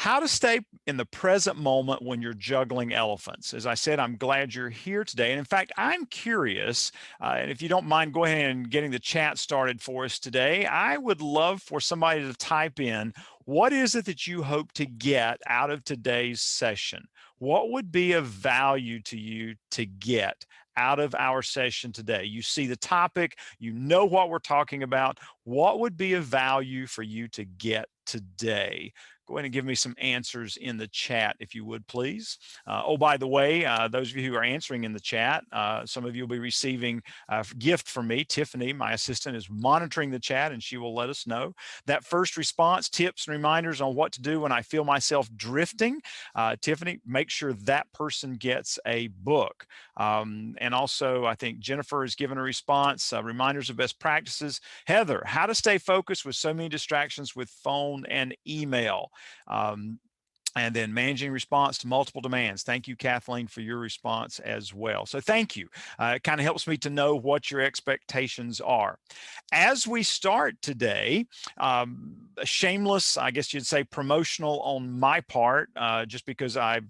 How to stay in the present moment when you're juggling elephants. As I said, I'm glad you're here today. And in fact, I'm curious, and if you don't mind, go ahead and getting the chat started for us today. I would love for somebody to type in, what is it that you hope to get out of today's session? What would be of value to you to get out of our session today? You see the topic, you know what we're talking about. What would be of value for you to get today? Go ahead and give me some answers in the chat, if you would, please. Oh, by the way, those of you who are answering in the chat, some of you will be receiving a gift from me. Tiffany, my assistant, is monitoring the chat, and she will let us know. That first response, tips and reminders on what to do when I feel myself drifting. Tiffany, make sure that person gets a book. And also, I think Jennifer has given a response, reminders of best practices. Heather, how to stay focused with so many distractions with phone and email. Um, and then managing response to multiple demands. Thank you, Kathleen, for your response as well. So thank you. It kind of helps me to know what your expectations are. As we start today, shameless, I guess you'd say promotional on my part, just because I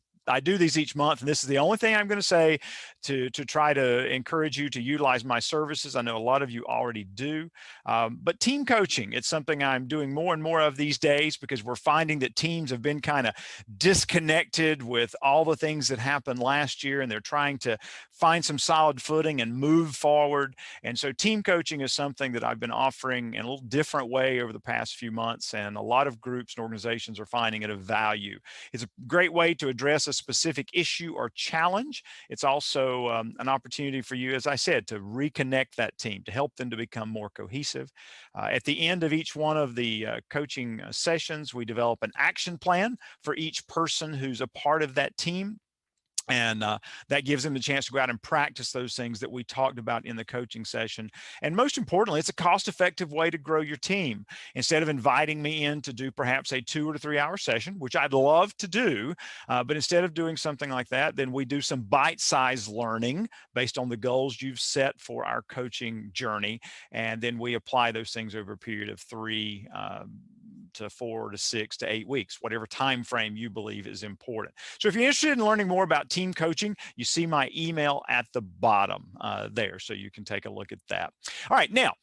do these each month, and this is the only thing I'm going to say to try to encourage you to utilize my services. I know a lot of you already do, but team coaching, it's something I'm doing more and more of these days because we're finding that teams have been kind of disconnected with all the things that happened last year, and they're trying to find some solid footing and move forward. And so team coaching is something that I've been offering in a little different way over the past few months, and a lot of groups and organizations are finding it of value. It's a great way to address a specific issue or challenge. It's also an opportunity for you, as I said, to reconnect that team, to help them to become more cohesive. At the end of each one of the coaching sessions, we develop an action plan for each person who's a part of that team. And that gives them the chance to go out and practice those things that we talked about in the coaching session. And most importantly, it's a cost-effective way to grow your team. Instead of inviting me in to do perhaps a 2 or 3 hour session, which I'd love to do, but instead of doing something like that, then we do some bite-sized learning based on the goals you've set for our coaching journey. And then we apply those things over a period of 3 to 4 to 6 to 8 weeks, whatever time frame you believe is important. So if you're interested in learning more about team coaching, you see my email at the bottom there, so you can take a look at that. All right, now,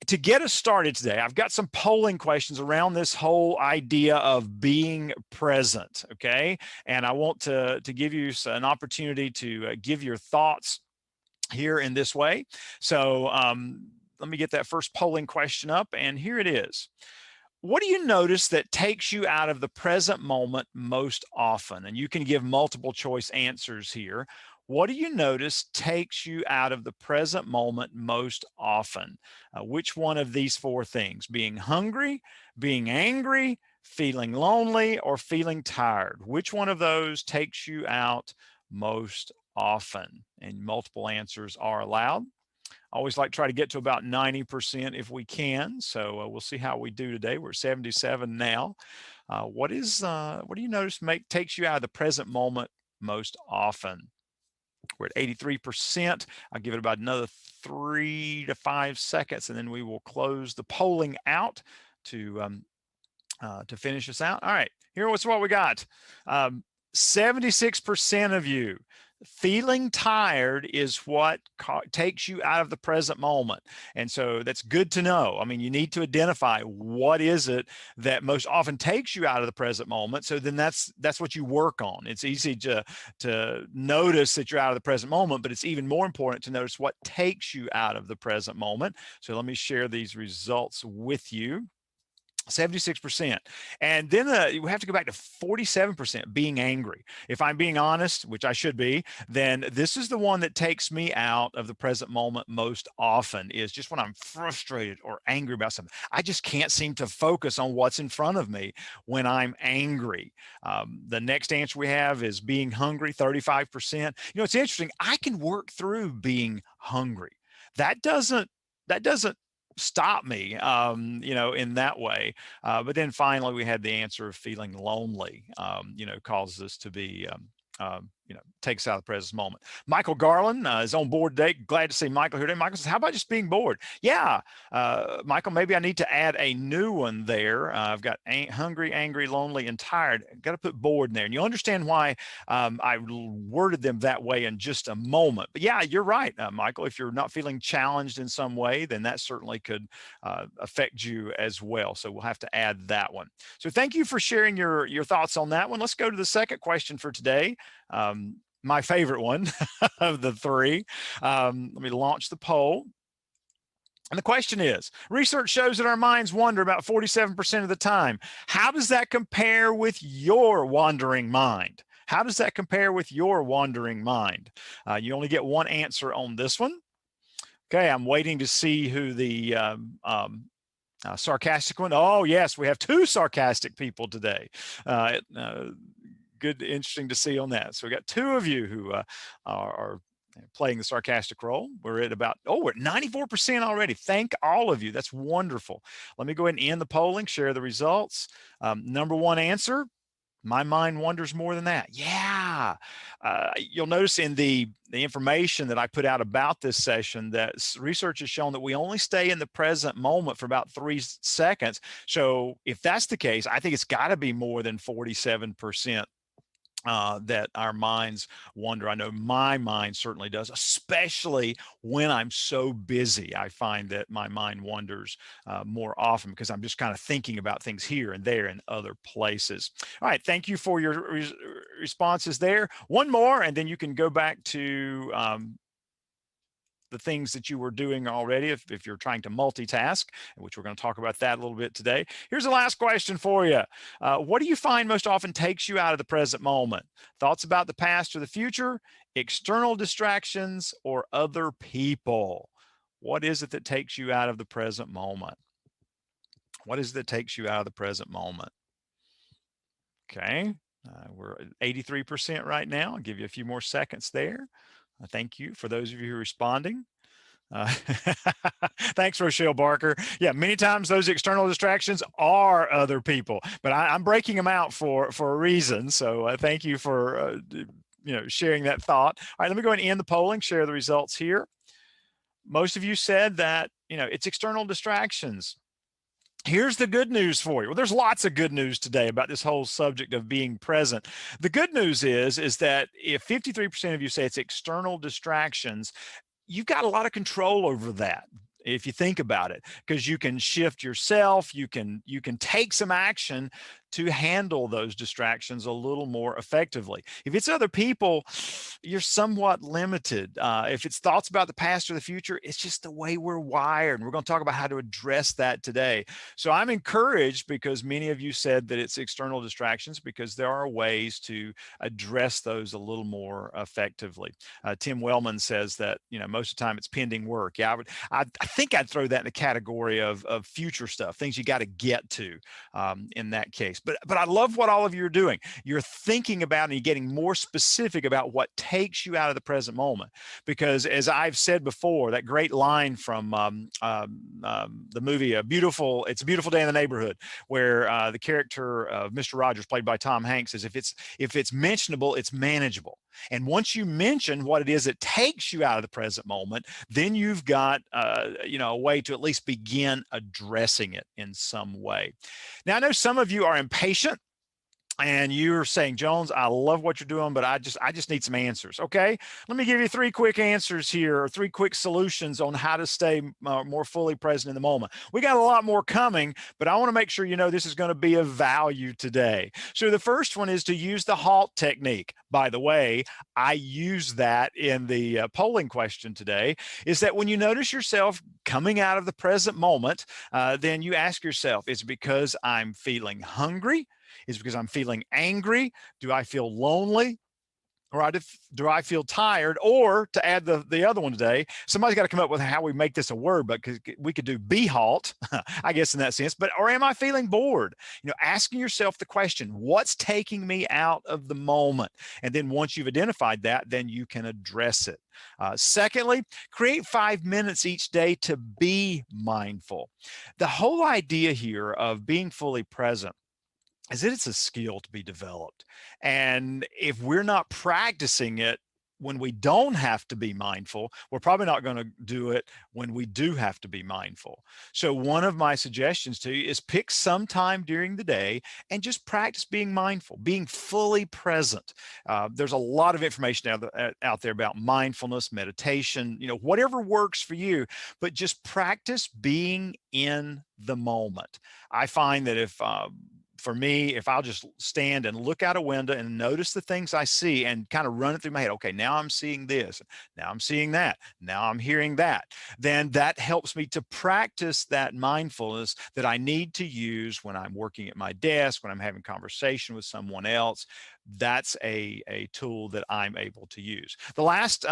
to get us started today, I've got some polling questions around this whole idea of being present, okay? And I want to give you an opportunity to give your thoughts here in this way. So let me get that first polling question up, and here it is. What do you notice that takes you out of the present moment most often? And you can give multiple choice answers here. What do you notice takes you out of the present moment most often? Which one of these 4 things? Being hungry, being angry, feeling lonely, or feeling tired? Which one of those takes you out most often? And multiple answers are allowed. I always like to try to get to about 90% if we can. So we'll see how we do today. We're 77 now. What do you notice takes you out of the present moment most often? We're at 83%. I'll give it about another 3 to 5 seconds, and then we will close the polling out to finish us out. All right, here's what we got. 76% of you. Feeling tired is what takes you out of the present moment. And so that's good to know. I mean, you need to identify what is it that most often takes you out of the present moment. So then that's what you work on. It's easy to notice that you're out of the present moment, but it's even more important to notice what takes you out of the present moment. So let me share these results with you. 76%. And then you have to go back to 47%, being angry. If I'm being honest, which I should be, then this is the one that takes me out of the present moment most often, is just when I'm frustrated or angry about something. I just can't seem to focus on what's in front of me when I'm angry. The next answer we have is being hungry, 35%. You know, it's interesting. I can work through being hungry. That doesn't stop me, in that way. But then finally, we had the answer of feeling lonely, causes us to be take us out of the present moment. Michael Garland is on board today. Glad to see Michael here today. Michael says, how about just being bored? Yeah, Michael, maybe I need to add a new one there. I've got hungry, angry, lonely, and tired. Got to put bored in there. And you'll understand why I worded them that way in just a moment. But yeah, you're right, Michael. If you're not feeling challenged in some way, then that certainly could affect you as well. So we'll have to add that one. So thank you for sharing your thoughts on that one. Let's go to the second question for today. My favorite one of the three. Let me launch the poll. And the question is, research shows that our minds wander about 47% of the time. How does that compare with your wandering mind? How does that compare with your wandering mind? You only get one answer on this one. Okay, I'm waiting to see who the sarcastic one. Oh, yes, we have two sarcastic people today. Good, interesting to see on that. So we got two of you who are playing the sarcastic role. We're at about, we're at 94% already. Thank all of you. That's wonderful. Let me go ahead and end the polling, share the results. Number one answer, my mind wanders more than that. Yeah. You'll notice in the information that I put out about this session that research has shown that we only stay in the present moment for about 3 seconds. So if that's the case, I think it's got to be more than 47%. That our minds wander. I know my mind certainly does, especially when I'm so busy. I find that my mind wanders more often because I'm just kind of thinking about things here and there and other places. All right, thank you for your responses there. One more, and then you can go back to the things that you were doing already if you're trying to multitask, which we're going to talk about that a little bit today. Here's the last question for you. What do you find most often takes you out of the present moment? Thoughts about the past or the future, external distractions, or other people? What is it that takes you out of the present moment? What is it that takes you out of the present moment? Okay, we're at 83% right now. I'll give you a few more seconds there. Thank you for those of you who are responding. Thanks, Rochelle Barker. Yeah, many times those external distractions are other people, but I'm breaking them out for a reason. So thank you for sharing that thought. All right, let me go ahead and end the polling, share the results here. Most of you said that it's external distractions. Here's the good news for you. Well, there's lots of good news today about this whole subject of being present. The good news is that if 53% of you say it's external distractions, you've got a lot of control over that. If you think about it, because you can shift yourself, you can take some action to handle those distractions a little more effectively. If it's other people, you're somewhat limited. If it's thoughts about the past or the future, it's just the way we're wired. And we're going to talk about how to address that today. So I'm encouraged because many of you said that it's external distractions because there are ways to address those a little more effectively. Tim Wellman says that, most of the time it's pending work. Yeah, I think I'd throw that in the category of future stuff, things you got to get to in that case. But I love what all of you are doing. You're thinking about and you're getting more specific about what takes you out of the present moment. Because as I've said before, that great line from the movie It's a Beautiful Day in the Neighborhood, where the character of Mr. Rogers, played by Tom Hanks, says if it's mentionable, it's manageable. And once you mention what it is that takes you out of the present moment, then you've got a way to at least begin addressing it in some way. Now, I know some of you are impatient and you're saying, Jones, I love what you're doing, but I just need some answers. Okay, let me give you 3 quick answers here, or 3 quick solutions on how to stay more fully present in the moment. We got a lot more coming, but I want to make sure this is going to be of value today. So the first one is to use the HALT technique. By the way, I use that in the polling question today, is that when you notice yourself coming out of the present moment, then you ask yourself, is it because I'm feeling hungry? Is it because I'm feeling angry? Do I feel lonely? Or do I feel tired? Or to add the other one today, somebody's got to come up with how we make this a word, but we could do be halt, I guess, in that sense. Or am I feeling bored? Asking yourself the question, what's taking me out of the moment? And then once you've identified that, then you can address it. Secondly, create 5 minutes each day to be mindful. The whole idea here of being fully present is that it's a skill to be developed. And if we're not practicing it when we don't have to be mindful, we're probably not going to do it when we do have to be mindful. So one of my suggestions to you is pick some time during the day and just practice being mindful, being fully present. There's a lot of information out there about mindfulness, meditation, whatever works for you, but just practice being in the moment. I find that for me, if I'll just stand and look out a window and notice the things I see and kind of run it through my head, okay, now I'm seeing this, now I'm seeing that, now I'm hearing that, then that helps me to practice that mindfulness that I need to use when I'm working at my desk, when I'm having conversation with someone else. That's a tool that I'm able to use. The last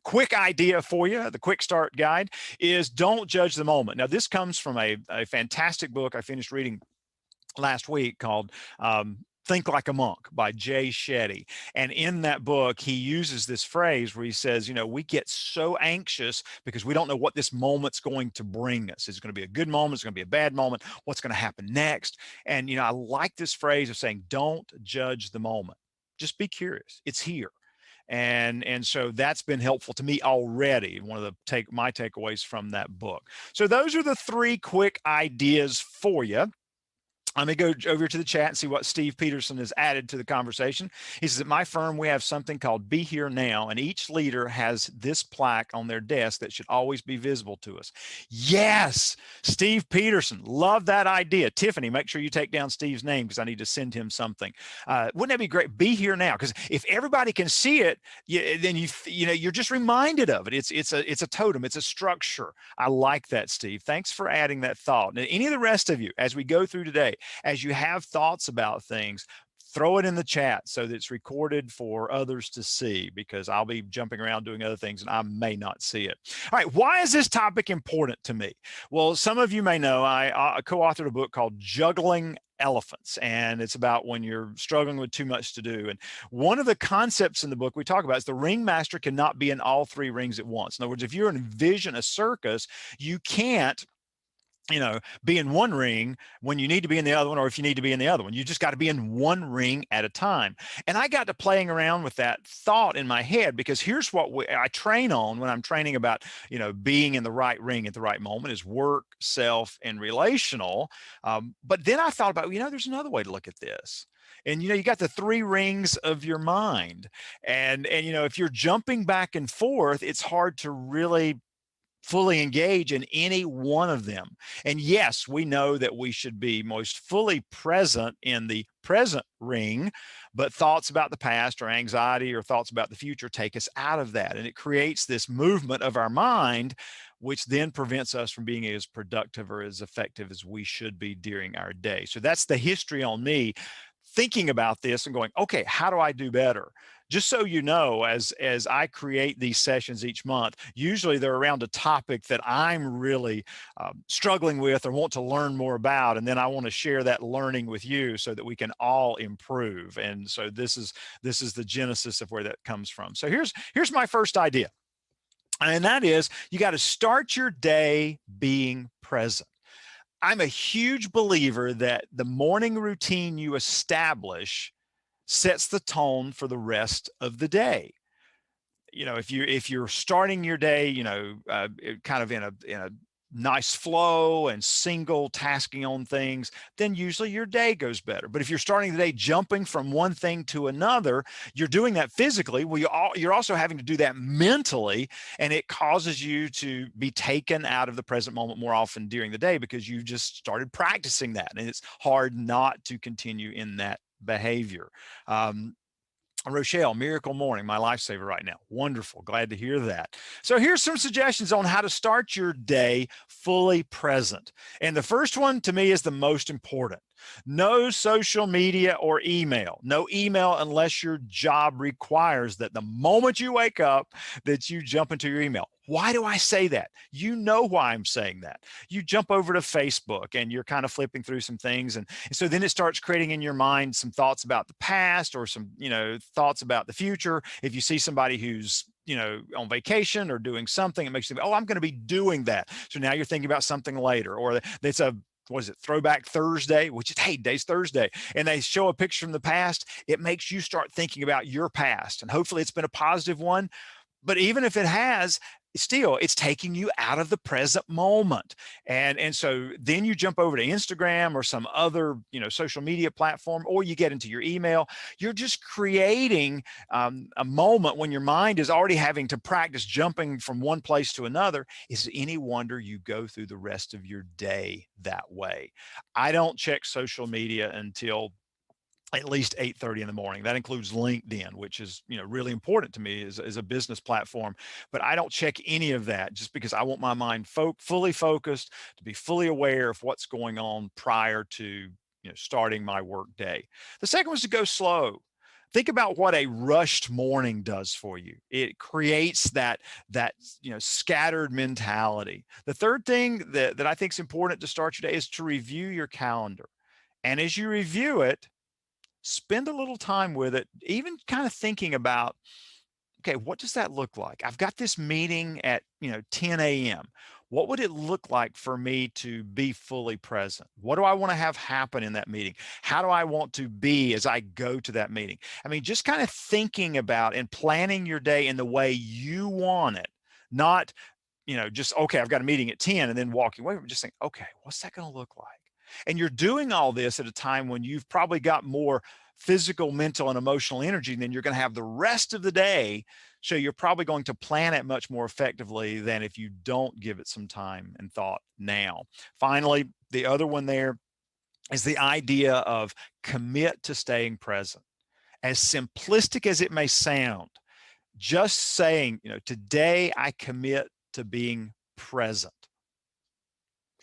quick idea for you, the quick start guide, is don't judge the moment. Now, this comes from a fantastic book I finished reading last week called Think Like a Monk by Jay Shetty. And in that book, he uses this phrase where he says, we get so anxious because we don't know what this moment's going to bring us. Is it going to be a good moment? Is it going to be a bad moment? What's going to happen next? And, I like this phrase of saying, don't judge the moment. Just be curious. It's here. And so that's been helpful to me already. One of my takeaways from that book. So those are the 3 quick ideas for you. Let me go over to the chat and see what Steve Peterson has added to the conversation. He says, at my firm, we have something called Be Here Now, and each leader has this plaque on their desk that should always be visible to us. Yes, Steve Peterson. Love that idea. Tiffany, make sure you take down Steve's name because I need to send him something. Wouldn't that be great? Be Here Now, because if everybody can see it, then you're just reminded of it. It's a totem. It's a structure. I like that, Steve. Thanks for adding that thought. And any of the rest of you, as we go through today, as you have thoughts about things, throw it in the chat so that it's recorded for others to see, because I'll be jumping around doing other things and I may not see it. All right, why is this topic important to me? Well, some of you may know I co-authored a book called Juggling Elephants, and it's about when you're struggling with too much to do. And one of the concepts in the book we talk about is the ringmaster cannot be in all 3 rings at once. In other words, if you envision a circus, you can't be in one ring when you need to be in the other one, or if you need to be in the other one. You just got to be in one ring at a time. And I got to playing around with that thought in my head, because here's what I train on when I'm training about, being in the right ring at the right moment is work, self, and relational. But then I thought about, there's another way to look at this. And you got the 3 rings of your mind, and if you're jumping back and forth, it's hard to really fully engage in any one of them. And yes, we know that we should be most fully present in the present ring, but thoughts about the past or anxiety or thoughts about the future take us out of that. And it creates this movement of our mind, which then prevents us from being as productive or as effective as we should be during our day. So that's the history on me thinking about this and going, okay, how do I do better? Just so you know, as I create these sessions each month, usually they're around a topic that I'm really struggling with or want to learn more about. And then I want to share that learning with you so that we can all improve. And so this is the genesis of where that comes from. So here's my first idea. And that is, you got to start your day being present. I'm a huge believer that the morning routine you establish sets the tone for the rest of the day. If you're starting your day, kind of in a nice flow and single tasking on things, then usually your day goes better. But if you're starting the day jumping from one thing to another, you're doing that physically. Well, you're also having to do that mentally, and it causes you to be taken out of the present moment more often during the day because you just started practicing that, and it's hard not to continue in that behavior. Rochelle, miracle morning, my lifesaver right now. Wonderful. Glad to hear that. So here's some suggestions on how to start your day fully present. And the first one to me is the most important. No social media or email. No email unless your job requires that the moment you wake up that you jump into your email. Why do I say that? You know why I'm saying that. You jump over to Facebook and you're kind of flipping through some things. And so then it starts creating in your mind some thoughts about the past or some, thoughts about the future. If you see somebody who's on vacation or doing something, it makes you think, oh, I'm going to be doing that. So now you're thinking about something later, or it's a what is it, Throwback Thursday, which is, hey, today's Thursday, and they show a picture from the past, it makes you start thinking about your past. And hopefully it's been a positive one. But even if it has, still it's taking you out of the present moment. And so then you jump over to Instagram or some other, social media platform, or you get into your email. You're just creating a moment when your mind is already having to practice jumping from one place to another. Is it any wonder you go through the rest of your day that way? I don't check social media until at least 8:30 in the morning. That includes LinkedIn, which is, really important to me as a business platform. But I don't check any of that just because I want my mind fully focused, to be fully aware of what's going on prior to, starting my work day. The second was to go slow. Think about what a rushed morning does for you. It creates that scattered mentality. The third thing that I think is important to start your day is to review your calendar. And as you review it, spend a little time with it, even kind of thinking about, okay, what does that look like? I've got this meeting at 10 a.m. What would it look like for me to be fully present? What do I want to have happen in that meeting? How do I want to be as I go to that meeting? I mean, just kind of thinking about and planning your day in the way you want it, not just, okay, I've got a meeting at 10 and then walking away. Just think, okay, what's that going to look like? And you're doing all this at a time when you've probably got more physical, mental, and emotional energy than you're going to have the rest of the day. So you're probably going to plan it much more effectively than if you don't give it some time and thought now. Finally, the other one there is the idea of commit to staying present. As simplistic as it may sound, just saying, today I commit to being present.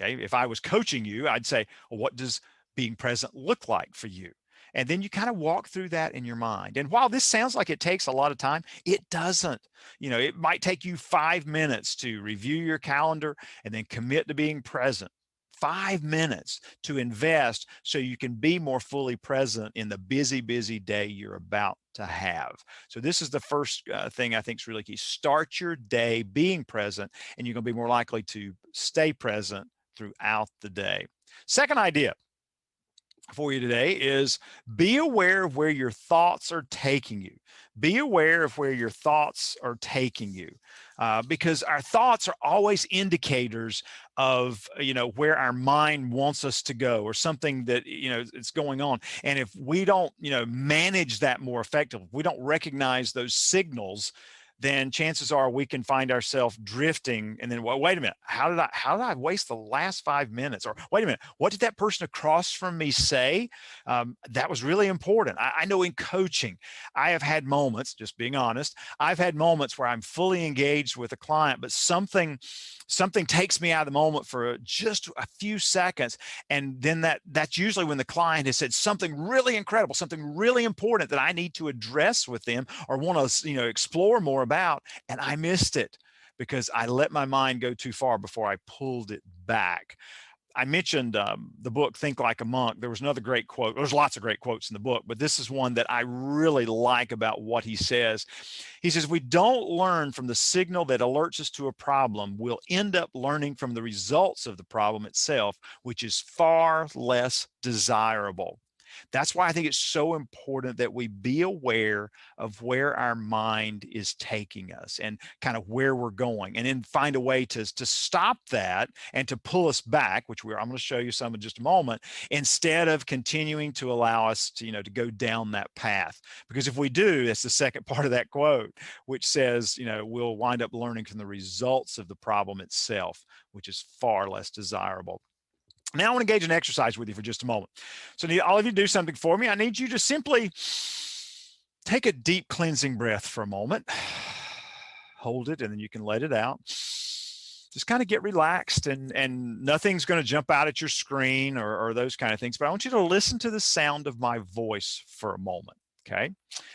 Okay. If I was coaching you, I'd say, well, what does being present look like for you? And then you kind of walk through that in your mind. And while this sounds like it takes a lot of time, it doesn't. It might take you 5 minutes to review your calendar and then commit to being present. 5 minutes to invest so you can be more fully present in the busy, busy day you're about to have. So this is the first thing I think is really key. Start your day being present, and you're going to be more likely to stay present throughout the day. Second idea for you today is be aware of where your thoughts are taking you. Be aware of where your thoughts are taking you, because our thoughts are always indicators of where our mind wants us to go, or something that it's going on. And if we don't manage that more effectively, we don't recognize those signals, then chances are we can find ourselves drifting. And then, well, wait a minute, how did I waste the last 5 minutes? Or wait a minute, what did that person across from me say? That was really important. I know in coaching, I have had moments, just being honest, I've had moments where I'm fully engaged with a client, but something takes me out of the moment for just a few seconds. And then that's usually when the client has said something really incredible, something really important that I need to address with them or want to, explore more about. And I missed it because I let my mind go too far before I pulled it back. I mentioned the book Think Like a Monk. There was another great quote. There's lots of great quotes in the book, but this is one that I really like about what he says. He says, we don't learn from the signal that alerts us to a problem. We'll end up learning from the results of the problem itself, which is far less desirable. That's why I think it's so important that we be aware of where our mind is taking us and kind of where we're going, and then find a way to stop that and to pull us back, which I'm going to show you some in just a moment, instead of continuing to allow us to go down that path. Because if we do, that's the second part of that quote, which says, we'll wind up learning from the results of the problem itself, which is far less desirable. Now I want to engage in exercise with you for just a moment. So I need all of you to do something for me. I need you to simply take a deep cleansing breath for a moment. Hold it, and then you can let it out. Just kind of get relaxed, and nothing's going to jump out at your screen or those kind of things. But I want you to listen to the sound of my voice for a moment, okay?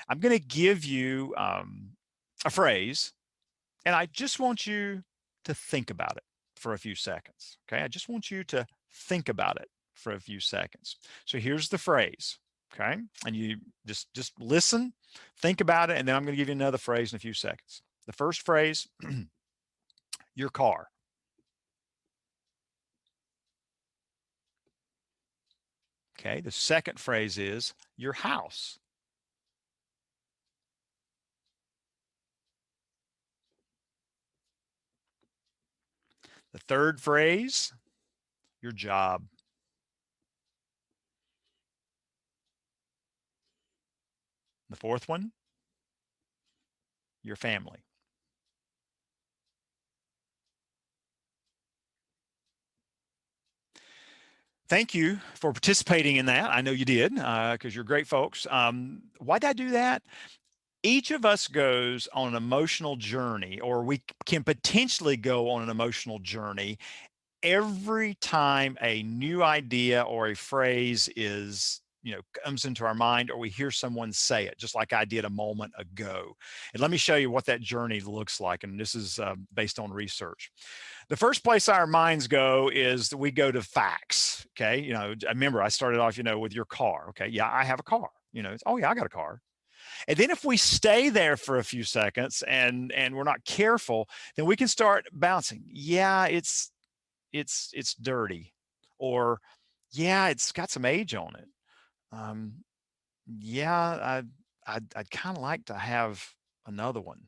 I'm going to give you a phrase, and I just want you to think about it for a few seconds, okay? I just want you to think about it for a few seconds. So here's the phrase, okay? And you just listen, think about it, and then I'm going to give you another phrase in a few seconds. The first phrase, your car. Okay, the second phrase is your house. The third phrase, your job. The fourth one, your family. Thank you for participating in that. I know you did because you're great folks. Why did I do that? Each of us goes on an emotional journey, or we can potentially go on an emotional journey every time a new idea or a phrase is comes into our mind, or we hear someone say it, just like I did a moment ago. And let me show you what that journey looks like, and this is based on research. The first place our minds go is that we go to facts. Okay, I remember I started off with your car. Okay, yeah, I have a car. Oh yeah, I got a car. And then if we stay there for a few seconds and we're not careful, then we can start bouncing. Yeah, it's dirty, or yeah, it's got some age on it. Um, yeah, I'd kind of like to have another one,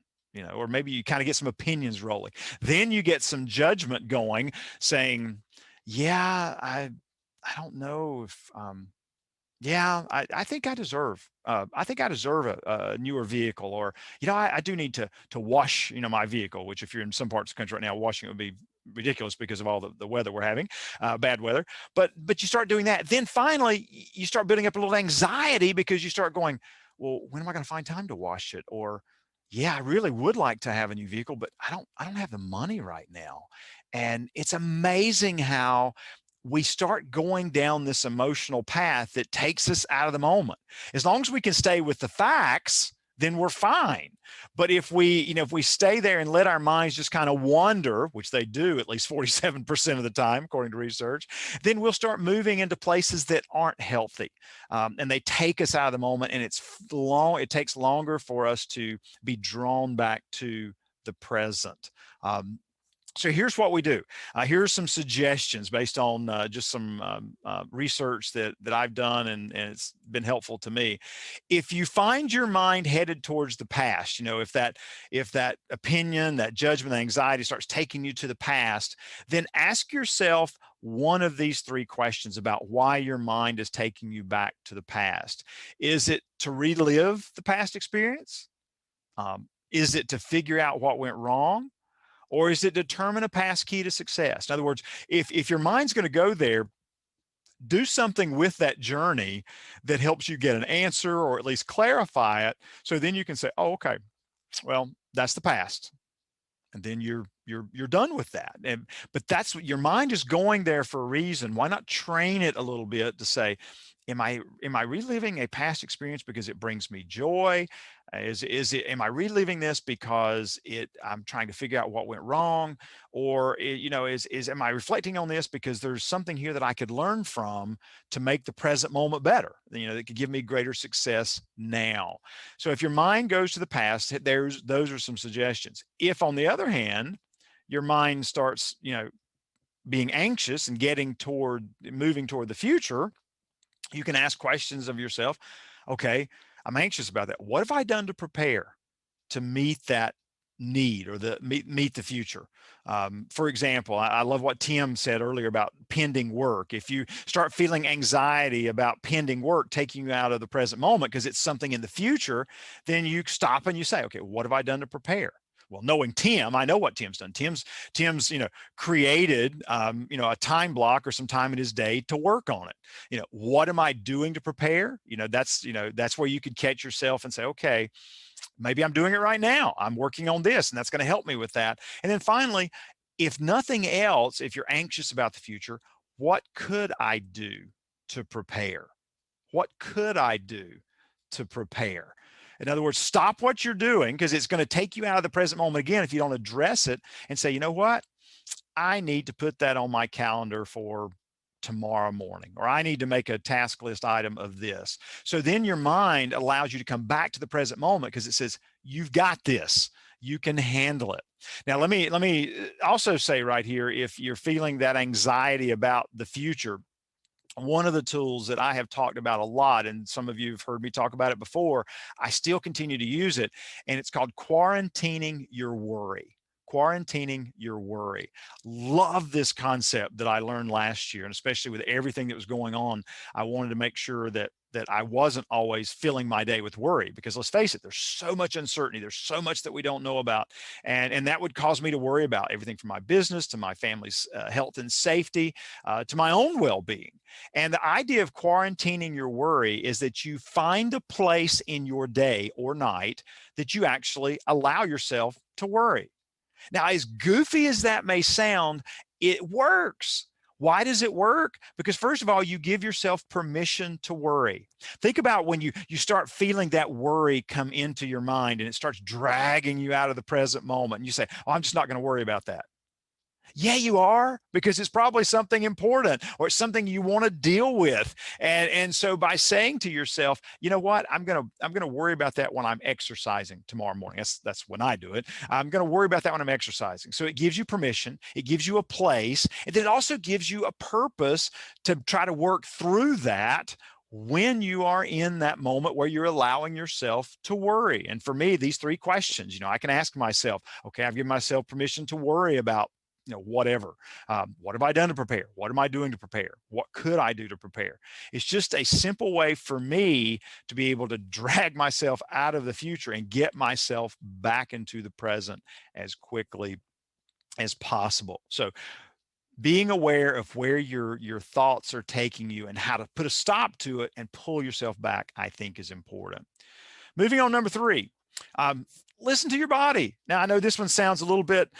or maybe you kind of get some opinions rolling. Then you get some judgment going, saying, yeah, I don't know if yeah, I think I think I deserve a newer vehicle, or I do need to wash my vehicle. Which, if you're in some parts of the country right now, washing would be ridiculous because of all the weather we're having, bad weather. But you start doing that, then finally you start building up a little anxiety because you start going, well, when am I going to find time to wash it? Or yeah, I really would like to have a new vehicle, but I don't have the money right now. And it's amazing how we start going down this emotional path that takes us out of the moment. As long as we can stay with the facts, then we're fine. But if we stay there and let our minds just kind of wander, which they do at least 47% of the time, according to research, then we'll start moving into places that aren't healthy, and they take us out of the moment. And it takes longer for us to be drawn back to the present. So here's what we do. Here's some suggestions based on just some research that I've done, and it's been helpful to me. If you find your mind headed towards the past, if that opinion, that judgment, that anxiety starts taking you to the past, then ask yourself one of these three questions about why your mind is taking you back to the past. Is it to relive the past experience? Is it to figure out what went wrong? Or is it determine a pass key to success? In other words, if your mind's going to go there, do something with that journey that helps you get an answer or at least clarify it. So then you can say, oh, okay, well, that's the past. And then you're done with that. But that's what your mind is going there for a reason. Why not train it a little bit to say, am I reliving a past experience because it brings me joy? Am I reliving this because I'm trying to figure out what went wrong? Or am I reflecting on this because there's something here that I could learn from to make the present moment better, that could give me greater success now? So if your mind goes to the past, those are some suggestions. If, on the other hand, your mind starts being anxious and moving toward the future, you can ask questions of yourself. Okay, I'm anxious about that. What have I done to prepare to meet that need, or meet the future? For example, I love what Tim said earlier about pending work. If you start feeling anxiety about pending work taking you out of the present moment because it's something in the future, then you stop and you say, okay, what have I done to prepare? Well, knowing Tim, I know what Tim's done. Tim's created a time block or some time in his day to work on it. What am I doing to prepare? That's where you could catch yourself and say, okay, maybe I'm doing it right now. I'm working on this, and that's going to help me with that. And then finally, if nothing else, if you're anxious about the future, what could I do to prepare? What could I do to prepare? In other words, stop what you're doing, because it's going to take you out of the present moment again if you don't address it and say, you know what? I need to put that on my calendar for tomorrow morning, or I need to make a task list item of this. So then your mind allows you to come back to the present moment because it says, you've got this. You can handle it. Now, let me also say right here, if you're feeling that anxiety about the future, one of the tools that I have talked about a lot, and some of you have heard me talk about it before, I still continue to use it, and it's called quarantining your worry. Quarantining your worry. Love this concept that I learned last year, and especially with everything that was going on, I wanted to make sure that I wasn't always filling my day with worry, because let's face it, there's so much uncertainty, there's so much that we don't know about, and that would cause me to worry about everything from my business to my family's health and safety, to my own well-being. And the idea of quarantining your worry is that you find a place in your day or night that you actually allow yourself to worry. Now, as goofy as that may sound, it works. Why does it work? Because first of all, you give yourself permission to worry. Think about when you start feeling that worry come into your mind and it starts dragging you out of the present moment. And you say, oh, I'm just not going to worry about that. Yeah, you are, because it's probably something important or it's something you want to deal with. And so by saying to yourself, you know what, I'm gonna worry about that when I'm exercising tomorrow morning. That's when I do it. I'm gonna worry about that when I'm exercising. So it gives you permission, it gives you a place, and then it also gives you a purpose to try to work through that when you are in that moment where you're allowing yourself to worry. And for me, these three questions, I can ask myself, okay, I've given myself permission to worry about whatever. What have I done to prepare? What am I doing to prepare? What could I do to prepare? It's just a simple way for me to be able to drag myself out of the future and get myself back into the present as quickly as possible. So being aware of where your thoughts are taking you and how to put a stop to it and pull yourself back, I think, is important. Moving on, number three, um, listen to your body. Now, I know this one sounds a little bit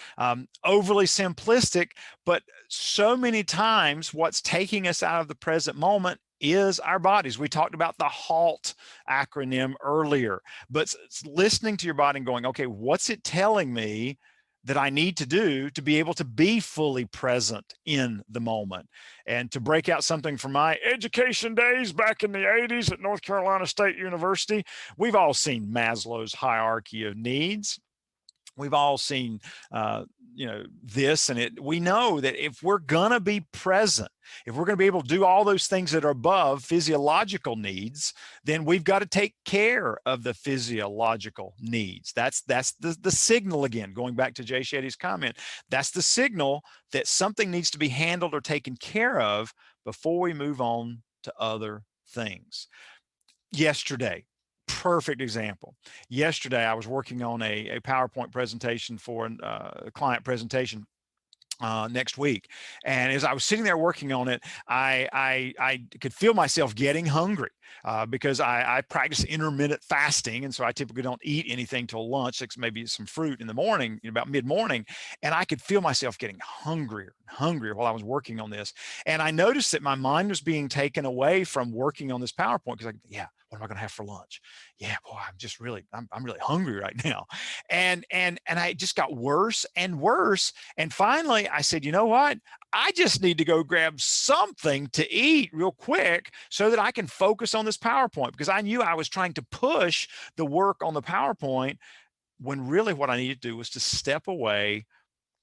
overly simplistic, but so many times what's taking us out of the present moment is our bodies. We talked about the HALT acronym earlier, but listening to your body and going, okay, what's it telling me that I need to do to be able to be fully present in the moment? And to break out something from my education days back in the 80s at North Carolina State University, we've all seen Maslow's hierarchy of needs. We've all seen, this, and we know that if we're gonna be present, if we're gonna be able to do all those things that are above physiological needs, then we've got to take care of the physiological needs. That's the signal, again, going back to Jay Shetty's comment, that's the signal that something needs to be handled or taken care of before we move on to other things. Yesterday, perfect example. Yesterday, I was working on a PowerPoint presentation for a client presentation next week. And as I was sitting there working on it, I could feel myself getting hungry because I practice intermittent fasting. And so I typically don't eat anything till lunch, maybe some fruit in the morning, about mid-morning. And I could feel myself getting hungrier and hungrier while I was working on this. And I noticed that my mind was being taken away from working on this PowerPoint because what am I going to have for lunch? Yeah, boy, I'm really hungry right now. And I just got worse and worse. And finally I said, you know what? I just need to go grab something to eat real quick so that I can focus on this PowerPoint, because I knew I was trying to push the work on the PowerPoint when really what I needed to do was to step away,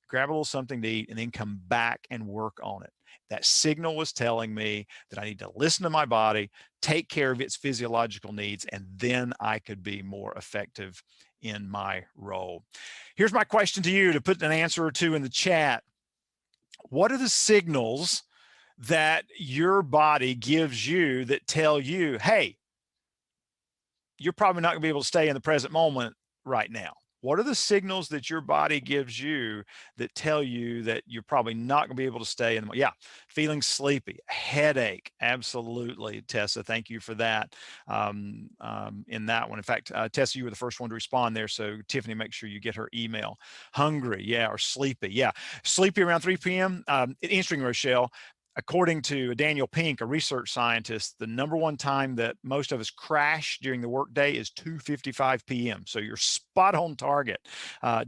grab a little something to eat, and then come back and work on it. That signal was telling me that I need to listen to my body, take care of its physiological needs, and then I could be more effective in my role. Here's my question to you, to put an answer or two in the chat. What are the signals that your body gives you that tell you, hey, you're probably not going to be able to stay in the present moment right now? What are the signals that your body gives you that tell you that you're probably not going to be able to stay in the moment? Yeah, feeling sleepy, headache. Absolutely, Tessa. Thank you for that. In that one, in fact, Tessa, you were the first one to respond there. So Tiffany, make sure you get her email. Hungry, yeah, or sleepy, yeah, sleepy around 3 p.m. Interesting, Rochelle. According to Daniel Pink, a research scientist, the number one time that most of us crash during the workday is 2:55 p.m. So you're spot on target.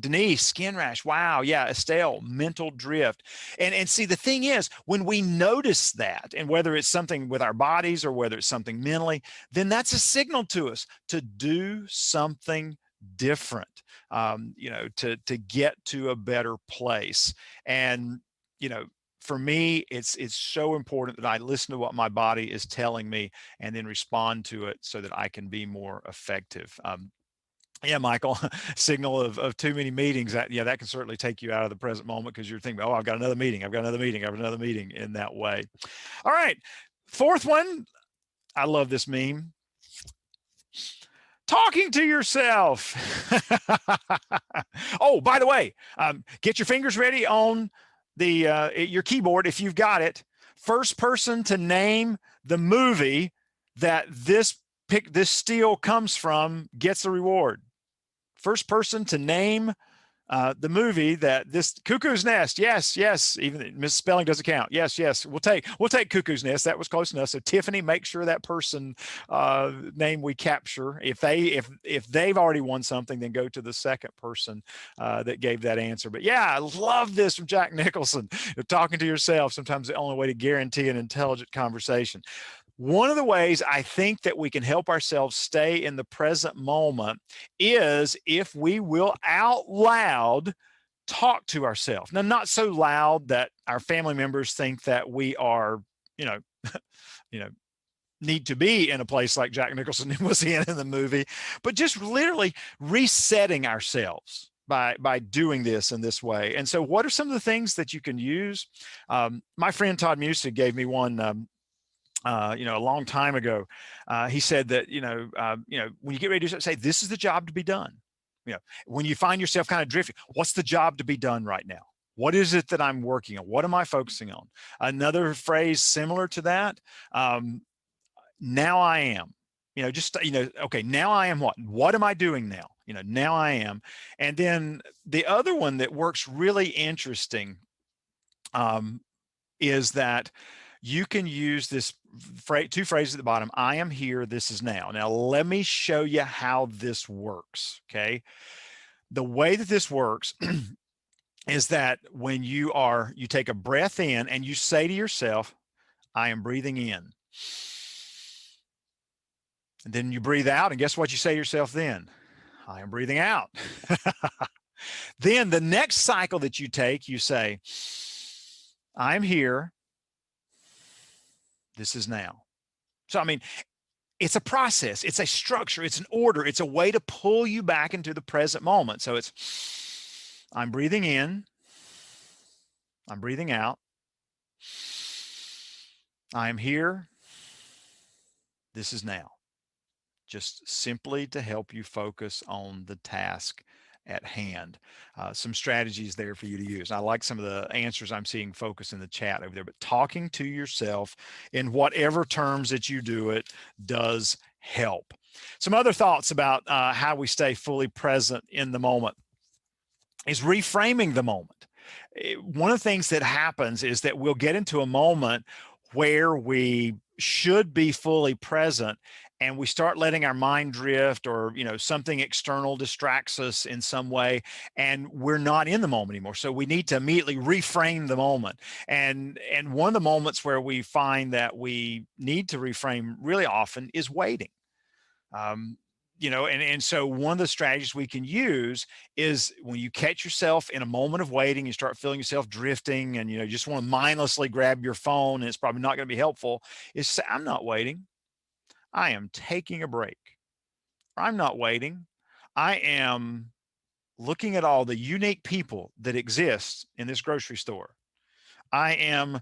Denise, skin rash. Wow. Yeah. Estelle, mental drift. And see, the thing is, when we notice that, and whether it's something with our bodies or whether it's something mentally, then that's a signal to us to do something different, to get to a better place. And, for me, it's so important that I listen to what my body is telling me and then respond to it so that I can be more effective. Yeah, Michael, signal of too many meetings. That can certainly take you out of the present moment because you're thinking, oh, I've got another meeting. I've got another meeting. I have another meeting in that way. All right. Fourth one. I love this meme. Talking to yourself. Oh, by the way, get your fingers ready on your keyboard if you've got it. First person to name the movie that this steal comes from gets the reward. First person to name the movie that this Cuckoo's Nest. Yes. Even misspelling doesn't count. Yes. We'll take Cuckoo's Nest. That was close enough. So Tiffany, make sure that person name we capture. If they've already won something, then go to the second person that gave that answer. But yeah, I love this from Jack Nicholson. You're talking to yourself. Sometimes the only way to guarantee an intelligent conversation. One of the ways I think that we can help ourselves stay in the present moment is if we will out loud talk to ourselves. Now, not so loud that our family members think that we are, need to be in a place like Jack Nicholson was in the movie, but just literally resetting ourselves by doing this in this way. And so what are some of the things that you can use? My friend Todd Musig gave me one a long time ago. He said that, when you get ready to do something, say, this is the job to be done. When you find yourself kind of drifting, what's the job to be done right now? What is it that I'm working on? What am I focusing on? Another phrase similar to that, now I am. Okay, now I am what? What am I doing now? Now I am. And then the other one that works really interesting is that you can use this two phrases at the bottom. I am here, this is now. Now, let me show you how this works, okay? The way that this works is that when you take a breath in and you say to yourself, I am breathing in. And then you breathe out, and guess what you say to yourself then? I am breathing out. Then the next cycle that you take, you say, I'm here, this is now. So, I mean, it's a process, it's a structure, it's an order, it's a way to pull you back into the present moment. So it's, I'm breathing in, I'm breathing out, I am here, this is now. Just simply to help you focus on the task at hand. Some strategies there for you to use. And I like some of the answers I'm seeing focus in the chat over there, but talking to yourself in whatever terms that you do it does help. Some other thoughts about how we stay fully present in the moment is reframing the moment. One of the things that happens is that we'll get into a moment where we should be fully present, and we start letting our mind drift, or something external distracts us in some way, and we're not in the moment anymore. So we need to immediately reframe the moment. And one of the moments where we find that we need to reframe really often is waiting. And so one of the strategies we can use is when you catch yourself in a moment of waiting, you start feeling yourself drifting, and you just want to mindlessly grab your phone, and it's probably not going to be helpful, is say, I'm not waiting, I am taking a break. I'm not waiting, I am looking at all the unique people that exist in this grocery store. I am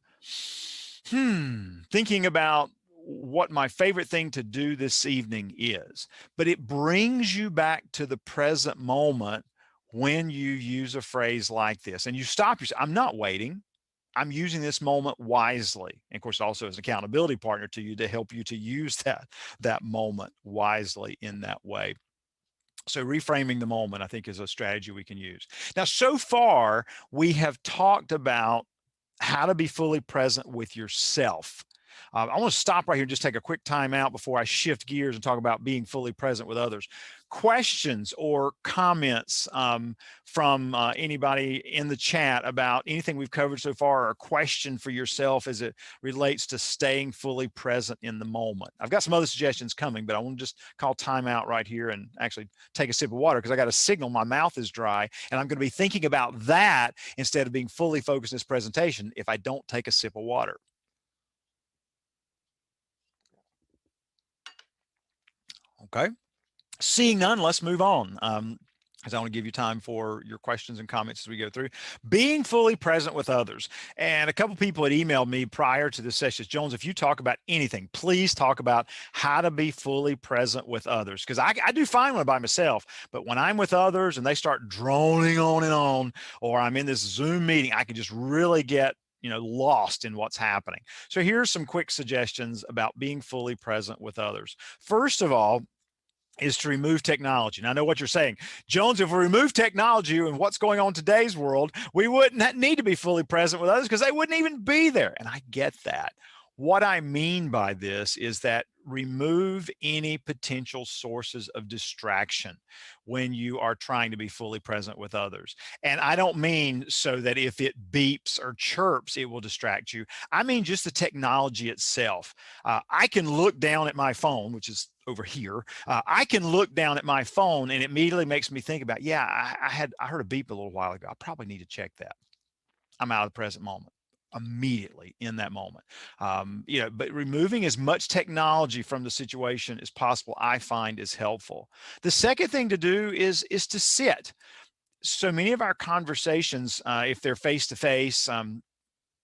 thinking about what my favorite thing to do this evening is. But it brings you back to the present moment when you use a phrase like this, and you stop yourself. I'm not waiting, I'm using this moment wisely. And of course, also as an accountability partner to you to help you to use that moment wisely in that way. So reframing the moment, I think, is a strategy we can use. Now, so far, we have talked about how to be fully present with yourself. I want to stop right here and just take a quick time out before I shift gears and talk about being fully present with others. Questions or comments from anybody in the chat about anything we've covered so far, or a question for yourself as it relates to staying fully present in the moment? I've got some other suggestions coming, but I want to just call time out right here and actually take a sip of water, because I got a signal my mouth is dry, and I'm going to be thinking about that instead of being fully focused in this presentation if I don't take a sip of water. Okay. Seeing none, let's move on. Because I want to give you time for your questions and comments as we go through. Being fully present with others. And a couple people had emailed me prior to this session, Jones, if you talk about anything, please talk about how to be fully present with others. Because I do fine when I'm by myself, but when I'm with others and they start droning on and on, or I'm in this Zoom meeting, I can just really get lost in what's happening. So here's some quick suggestions about being fully present with others. First of all, is to remove technology. And I know what you're saying, Jones, if we remove technology and what's going on in today's world, we wouldn't need to be fully present with others because they wouldn't even be there. And I get that. What I mean by this is that remove any potential sources of distraction when you are trying to be fully present with others. And I don't mean so that if it beeps or chirps, it will distract you. I mean just the technology itself. I can look down at my phone, which is over here. I can look down at my phone and it immediately makes me think about, yeah, I heard a beep a little while ago. I probably need to check that. I'm out of the present moment immediately in that moment. But removing as much technology from the situation as possible, I find is helpful. The second thing to do is to sit. So many of our conversations, if they're face-to-face,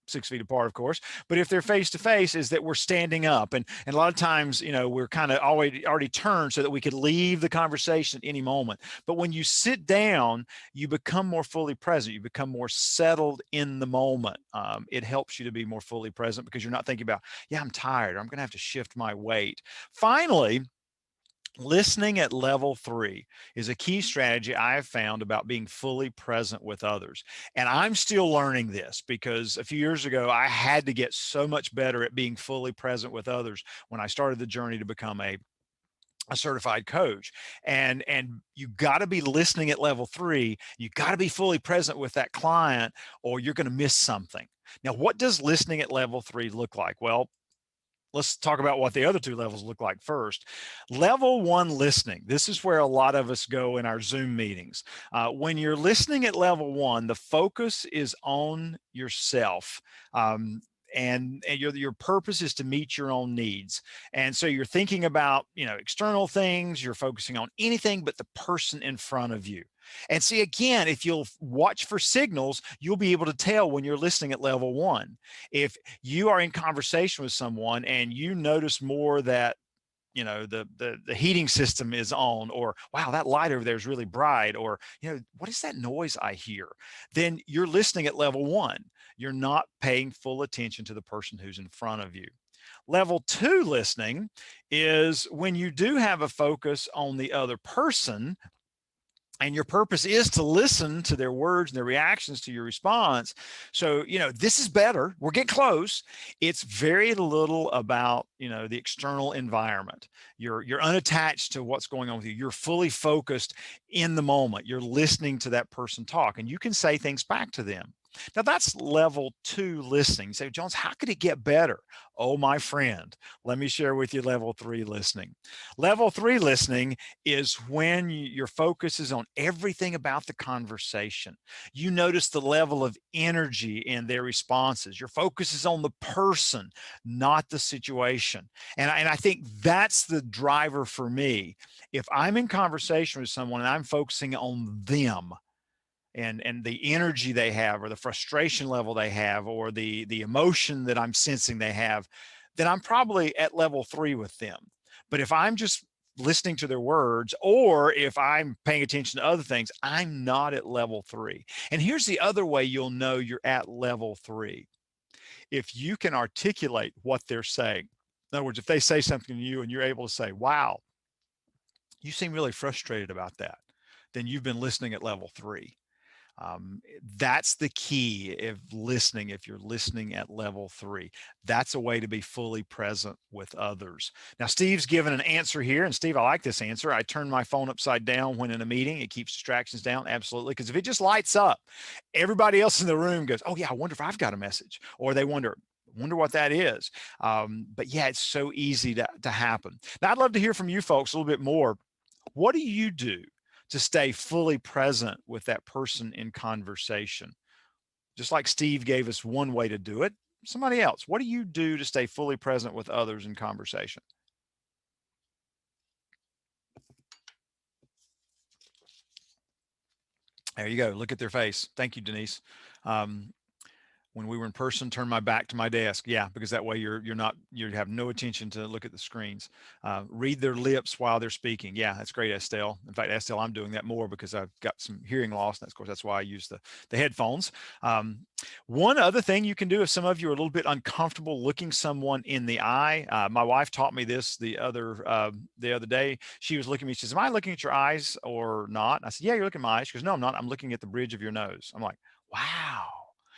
6 feet apart, of course, but if they're face to face, is that we're standing up. And a lot of times, we're kind of already turned so that we could leave the conversation at any moment. But when you sit down, you become more fully present. You become more settled in the moment. It helps you to be more fully present because you're not thinking about, yeah, I'm tired, or I'm going to have to shift my weight. Finally, listening at level 3 is a key strategy I have found about being fully present with others. And I'm still learning this because a few years ago, I had to get so much better at being fully present with others when I started the journey to become a certified coach. And you got to be listening at level 3. You got to be fully present with that client, or you're going to miss something. Now, what does listening at level 3 look like? Well, let's talk about what the other 2 levels look like first. Level 1 listening. This is where a lot of us go in our Zoom meetings. When you're listening at level 1, the focus is on yourself. And your purpose is to meet your own needs. And so you're thinking about, external things, you're focusing on anything but the person in front of you. And see, again, if you'll watch for signals, you'll be able to tell when you're listening at level 1. If you are in conversation with someone and you notice more that the heating system is on, or wow, that light over there is really bright, or what is that noise I hear, then you're listening at level 1. You're not paying full attention to the person who's in front of you. Level 2 listening is when you do have a focus on the other person, and your purpose is to listen to their words and their reactions to your response. So, this is better. We're getting close. It's very little about, the external environment. You're unattached to what's going on with you. You're fully focused in the moment. You're listening to that person talk, and you can say things back to them. Now, that's level 2 listening. You say, Jones, how could it get better? Oh, my friend, let me share with you level 3 listening. Level 3 listening is when your focus is on everything about the conversation. You notice the level of energy in their responses. Your focus is on the person, not the situation. And I think that's the driver for me. If I'm in conversation with someone and I'm focusing on them, and the energy they have, or the frustration level they have, or the emotion that I'm sensing they have, then I'm probably at level 3 with them. But if I'm just listening to their words, or if I'm paying attention to other things, I'm not at level 3. And here's the other way you'll know you're at level 3. If you can articulate what they're saying. In other words, if they say something to you and you're able to say, wow, you seem really frustrated about that, then you've been listening at level 3. That's the key of listening. If you're listening at level 3, that's a way to be fully present with others. Now, Steve's given an answer here, and Steve, I like this answer. I turn my phone upside down when in a meeting. It keeps distractions down. Absolutely. Because if it just lights up, everybody else in the room goes, oh yeah, I wonder if I've got a message, or they wonder what that is. But yeah, it's so easy to happen. Now, I'd love to hear from you folks a little bit more. What do you do to stay fully present with that person in conversation? Just like Steve gave us one way to do it, somebody else, what do you do to stay fully present with others in conversation? There you go. Look at their face. Thank you, Denise. When we were in person, turn my back to my desk. Yeah, because that way you have no attention to look at the screens. Read their lips while they're speaking. Yeah, that's great, Estelle. In fact, Estelle, I'm doing that more because I've got some hearing loss. And of course, that's why I use the headphones. One other thing you can do, if some of you are a little bit uncomfortable looking someone in the eye, my wife taught me this the other day. She was looking at me. She says, "Am I looking at your eyes or not?" I said, "Yeah, you're looking at my eyes." She goes, "No, I'm not. I'm looking at the bridge of your nose." I'm like, wow.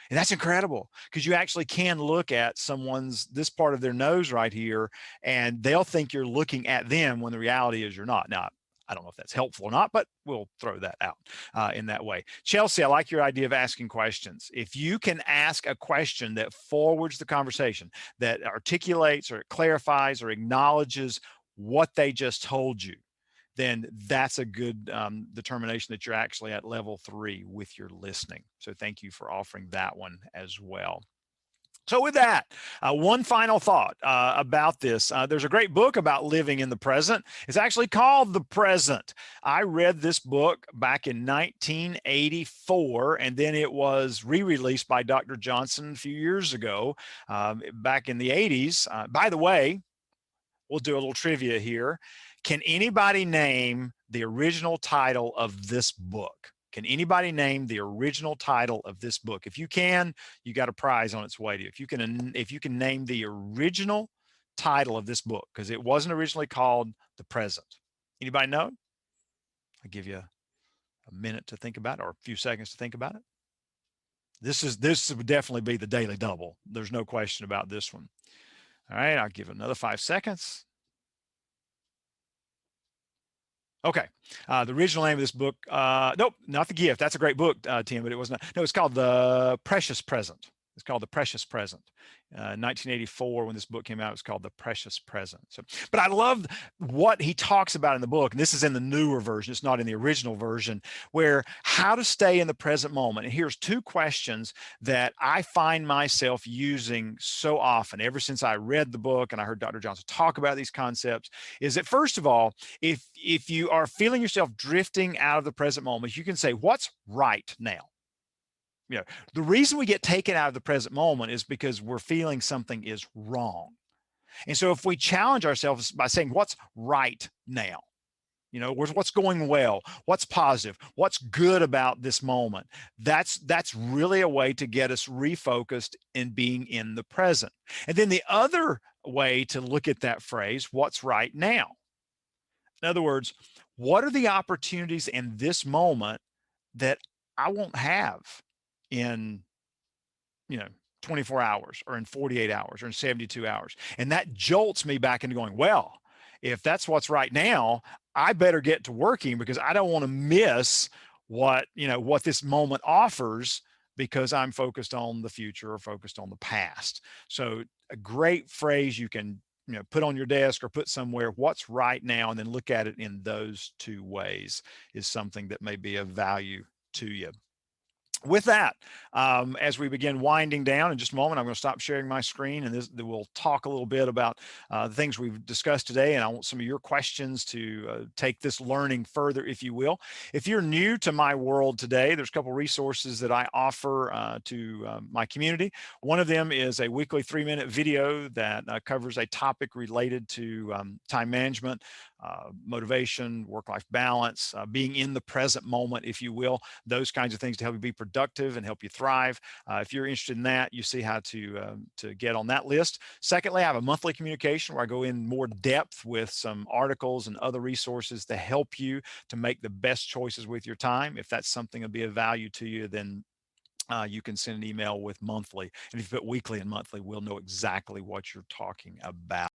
And that's incredible because you actually can look at this part of their nose right here, and they'll think you're looking at them when the reality is you're not. Now, I don't know if that's helpful or not, but we'll throw that out in that way. Chelsea, I like your idea of asking questions. If you can ask a question that forwards the conversation, that articulates or clarifies or acknowledges what they just told you, then that's a good determination that you're actually at level 3 with your listening. So thank you for offering that one as well. So with that, one final thought about this. There's a great book about living in the present. It's actually called The Present. I read this book back in 1984, and then it was re-released by Dr. Johnson a few years ago, back in the 80s. By the way, we'll do a little trivia here. Can anybody name the original title of this book? Can anybody name the original title of this book? If you can, you got a prize on its way to you. If you can name the original title of this book, because it wasn't originally called The Present. Anybody know? I'll give you a minute to think about it, or a few seconds to think about it. This would definitely be the Daily Double. There's no question about this one. All right, I'll give it another 5 seconds. Okay. The original name of this book, nope, not The Gift. That's a great book, Tim, but it wasn't. No, it's called The Precious Present. It's called The Precious Present. 1984, when this book came out, it was called The Precious Present. So, but I love what he talks about in the book, and this is in the newer version. It's not in the original version, where how to stay in the present moment. And here's 2 questions that I find myself using so often ever since I read the book and I heard Dr. Johnson talk about these concepts, is that first of all, if you are feeling yourself drifting out of the present moment, you can say, what's right now? You know, the reason we get taken out of the present moment is because we're feeling something is wrong. And so if we challenge ourselves by saying, what's right now? You know, what's going well, what's positive, what's good about this moment. That's really a way to get us refocused in being in the present. And then the other way to look at that phrase, what's right now? In other words, what are the opportunities in this moment that I won't have in, 24 hours or in 48 hours or in 72 hours? And that jolts me back into going, well, if that's what's right now, I better get to working because I don't want to miss what this moment offers because I'm focused on the future or focused on the past. So a great phrase you can put on your desk or put somewhere, what's right now, and then look at it in those 2 ways is something that may be of value to you. With that, as we begin winding down in just a moment, I'm going to stop sharing my screen, and we'll talk a little bit about the things we've discussed today. And I want some of your questions to take this learning further, if you will. If you're new to my world today, there's a couple resources that I offer to my community. One of them is a weekly 3-minute video that covers a topic related to time management. motivation, work-life balance, being in the present moment, if you will, those kinds of things to help you be productive and help you thrive. If you're interested in that, you see how to get on that list. Secondly, I have a monthly communication where I go in more depth with some articles and other resources to help you to make the best choices with your time. If that's something that'll be of value to you, then you can send an email with monthly. And if you put weekly and monthly, we'll know exactly what you're talking about.